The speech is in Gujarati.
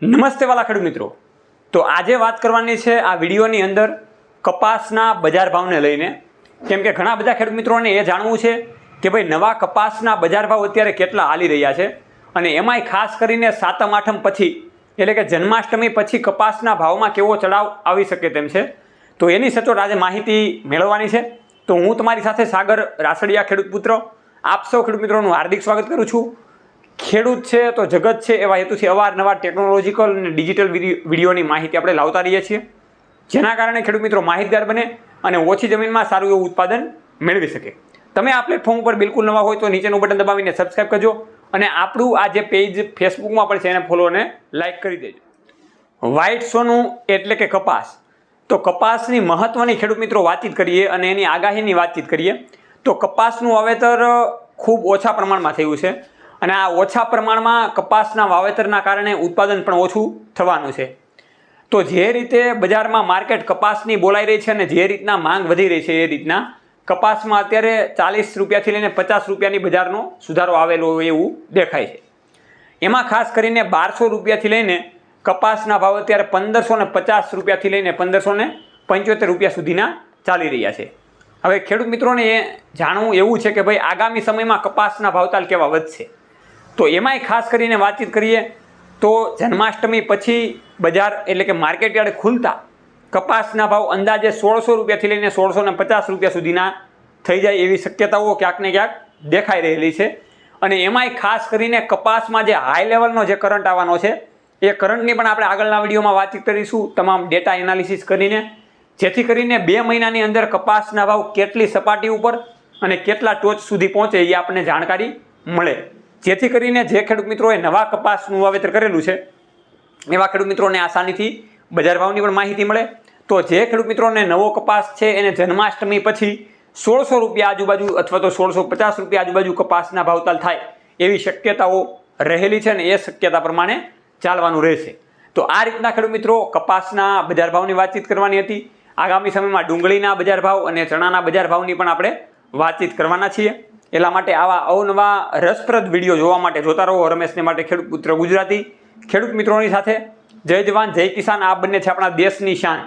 નમસ્તે વાલા ખેડૂત મિત્રો। તો આજે વાત કરવાની છે આ વિડીયોની અંદર કપાસના બજાર ભાવને લઈને, કેમ કે ઘણા બધા ખેડૂત મિત્રોને એ જાણવું છે કે ભાઈ નવા કપાસના બજાર ભાવ અત્યારે કેટલા હાલી રહ્યા છે, અને એમાંય ખાસ કરીને સાતમ આઠમ પછી એટલે કે જન્માષ્ટમી પછી કપાસના ભાવમાં કેવો ચડાવ આવી શકે તેમ છે। તો એની સચોટ આજે માહિતી મેળવવાની છે। તો હું તમારી સાથે સાગર રાસડિયા ખેડૂત પુત્ર આપ સૌ ખેડૂત મિત્રોનું હાર્દિક સ્વાગત કરું છું। ખેડૂત છે તો જગત છે એવા હેતુથી અવારનવાર ટેકનોલોજીકલ અને ડિજિટલ વિડીયોની માહિતી આપણે લાવતા રહીએ છીએ, જેના કારણે ખેડૂત મિત્રો માહિતગાર બને અને ઓછી જમીનમાં સારું એવું ઉત્પાદન મેળવી શકે। તમે આ પ્લેટફોર્મ ઉપર બિલકુલ નવા હોય તો નીચેનું બટન દબાવીને સબસ્ક્રાઈબ કરજો, અને આપણું આ જે પેજ ફેસબુકમાં પણ છે એને ફોલો અને લાઇક કરી દેજો। વ્હાઇટ સોનું એટલે કે કપાસ, તો કપાસની મહત્વની ખેડૂત મિત્રો વાતચીત કરીએ અને એની આગાહીની વાતચીત કરીએ તો કપાસનું વાવેતર ખૂબ ઓછા પ્રમાણમાં થયું છે, અને આ ઓછા પ્રમાણમાં કપાસના વાવેતરના કારણે ઉત્પાદન પણ ઓછું થવાનું છે। તો જે રીતે બજારમાં માર્કેટ કપાસની બોલાઈ રહી છે અને જે રીતના માંગ વધી રહી છે એ રીતના કપાસમાં અત્યારે 40 રૂપિયાથી લઈને 50 રૂપિયાની બજારનો સુધારો આવેલો હોય એવું દેખાય છે। એમાં ખાસ કરીને 1200 રૂપિયાથી લઈને કપાસના ભાવ અત્યારે 1550 રૂપિયાથી લઈને 1575 રૂપિયા સુધીના ચાલી રહ્યા છે। હવે ખેડૂત મિત્રોને એ જાણવું એવું છે કે ભાઈ આગામી સમયમાં કપાસના ભાવતાલ કેવા વધશે। તો એમાંય ખાસ કરીને વાતચીત કરીએ તો જન્માષ્ટમી પછી બજાર એટલે કે માર્કેટ યાર્ડ ખુલતા કપાસના ભાવ અંદાજે 1600 રૂપિયાથી લઈને 1650 રૂપિયા સુધીના થઈ જાય એવી શક્યતાઓ ક્યાંક ને ક્યાંક દેખાઈ રહેલી છે। અને એમાંય ખાસ કરીને કપાસમાં જે હાઈ લેવલનો જે કરંટ આવવાનો છે એ કરંટની પણ આપણે આગળના વિડીયોમાં વાતચીત કરીશું તમામ ડેટા એનાલિસિસ કરીને, જેથી કરીને 2 મહિનાની અંદર કપાસના ભાવ કેટલી સપાટી ઉપર અને કેટલા ટોચ સુધી પહોંચે એ આપણને જાણકારી મળે, જેથી કરીને જે ખેડૂત મિત્રોએ નવા કપાસનું વાવેતર કરેલું છે એવા ખેડૂત મિત્રોને આસાનીથી બજાર ભાવની પણ માહિતી મળે। તો જે ખેડૂત મિત્રોને નવો કપાસ છે એને જન્માષ્ટમી પછી 1600 રૂપિયા આજુબાજુ અથવા તો 1650 રૂપિયા આજુબાજુ કપાસના ભાવતાલ થાય એવી શક્યતાઓ રહેલી છે, અને એ શક્યતા પ્રમાણે ચાલવાનું રહેશે। તો આ રીતના ખેડૂત મિત્રો કપાસના બજાર ભાવની વાતચીત કરવાની હતી। આગામી સમયમાં ડુંગળીના બજાર ભાવ અને ચણાના બજાર ભાવની પણ આપણે વાતચીત કરવાના છીએ। એટલા માટે આવા અવનવા રસપ્રદ વિડીયો જોવા માટે જોતા રહો રમેશને માટે ખેડૂત પુત્ર ગુજરાતી। ખેડૂત મિત્રોની સાથે જય જવાન જય કિસાન, આ બંને છે આપણા દેશની શાન।